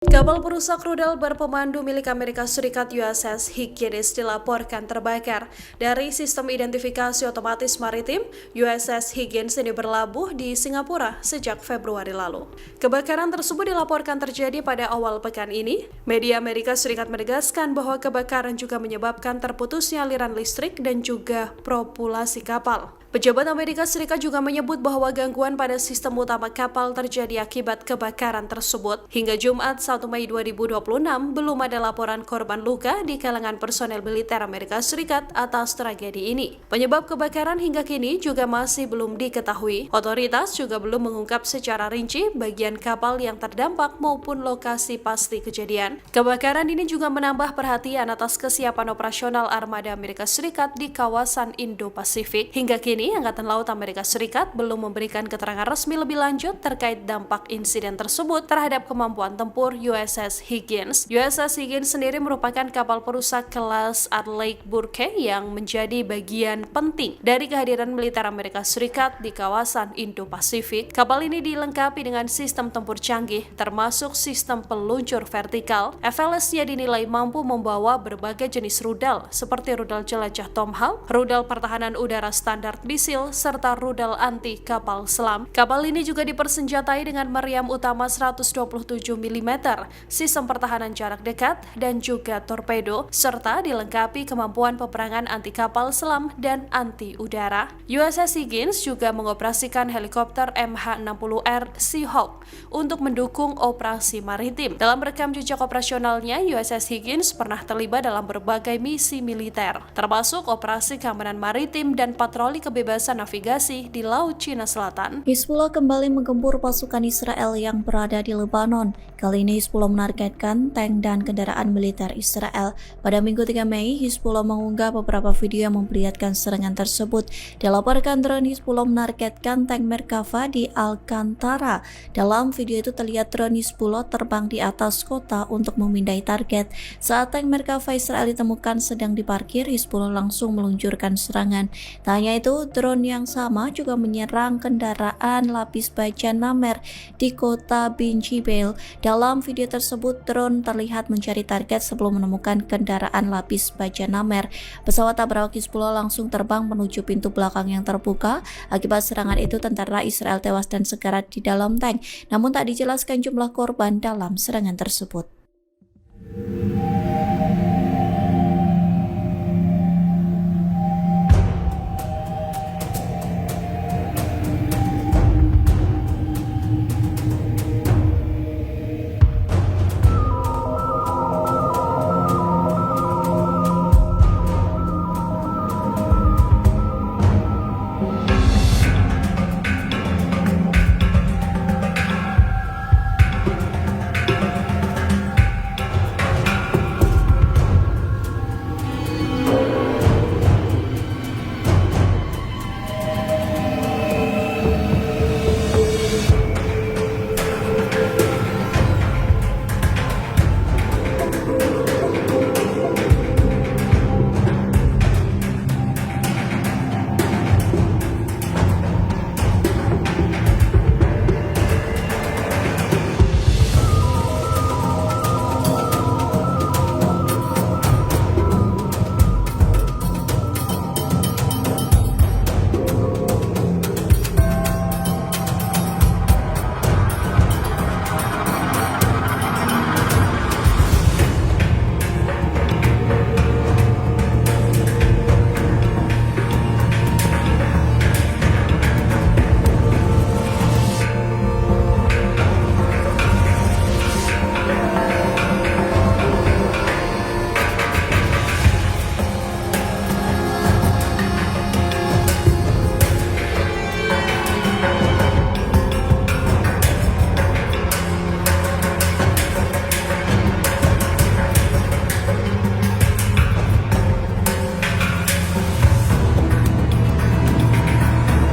Kapal perusak rudal berpemandu milik Amerika Serikat USS Higgins dilaporkan terbakar. Dari sistem identifikasi otomatis maritim, USS Higgins ini berlabuh di Singapura sejak Februari lalu. Kebakaran tersebut dilaporkan terjadi pada awal pekan ini. Media Amerika Serikat menegaskan bahwa kebakaran juga menyebabkan terputusnya aliran listrik dan juga propulsi kapal. Pejabat Amerika Serikat juga menyebut bahwa gangguan pada sistem utama kapal terjadi akibat kebakaran tersebut. Hingga Jumat 1 Mei 2026, belum ada laporan korban luka di kalangan personel militer Amerika Serikat atas tragedi ini. Penyebab kebakaran hingga kini juga masih belum diketahui. Otoritas juga belum mengungkap secara rinci bagian kapal yang terdampak maupun lokasi pasti kejadian. Kebakaran ini juga menambah perhatian atas kesiapan operasional armada Amerika Serikat di kawasan Indo-Pasifik. Hingga kini, Angkatan Laut Amerika Serikat belum memberikan keterangan resmi lebih lanjut terkait dampak insiden tersebut terhadap kemampuan tempur USS Higgins. USS Higgins sendiri merupakan kapal perusak kelas Adelaide Burke yang menjadi bagian penting dari kehadiran militer Amerika Serikat di kawasan Indo-Pasifik. Kapal ini dilengkapi dengan sistem tempur canggih, termasuk sistem peluncur vertikal. FLS-nya dinilai mampu membawa berbagai jenis rudal, seperti rudal jelajah Tomahawk, rudal pertahanan udara standar misil, serta rudal anti kapal selam. Kapal ini juga dipersenjatai dengan meriam utama 127 mm, sistem pertahanan jarak dekat, dan juga torpedo, serta dilengkapi kemampuan peperangan anti kapal selam dan anti udara. USS Higgins juga mengoperasikan helikopter MH-60R Seahawk untuk mendukung operasi maritim. Dalam rekam jejak operasionalnya, USS Higgins pernah terlibat dalam berbagai misi militer, termasuk operasi keamanan maritim dan patroli kebebasan navigasi di Laut Cina Selatan. Hizbullah kembali menggempur pasukan Israel yang berada di Lebanon. Kali ini Hizbullah menargetkan tank dan kendaraan militer Israel. Pada Minggu 3 Mei, Hizbullah mengunggah beberapa video yang memperlihatkan serangan tersebut. Dilaporkan drone Hizbullah menargetkan tank Merkava di Alcantara. Dalam video itu terlihat drone Hizbullah terbang di atas kota untuk memindai target. Saat tank Merkava Israel ditemukan sedang diparkir, Hizbullah langsung meluncurkan serangan. Tak hanya itu, drone yang sama juga menyerang kendaraan lapis baja Namer di kota Bin Jibel. Dalam video tersebut, drone terlihat mencari target sebelum menemukan kendaraan lapis baja Namer. Pesawat tak berawak Hizbullah langsung terbang menuju pintu belakang yang terbuka. Akibat serangan itu, tentara Israel tewas dan sekarat di dalam tank. Namun tak dijelaskan jumlah korban dalam serangan tersebut.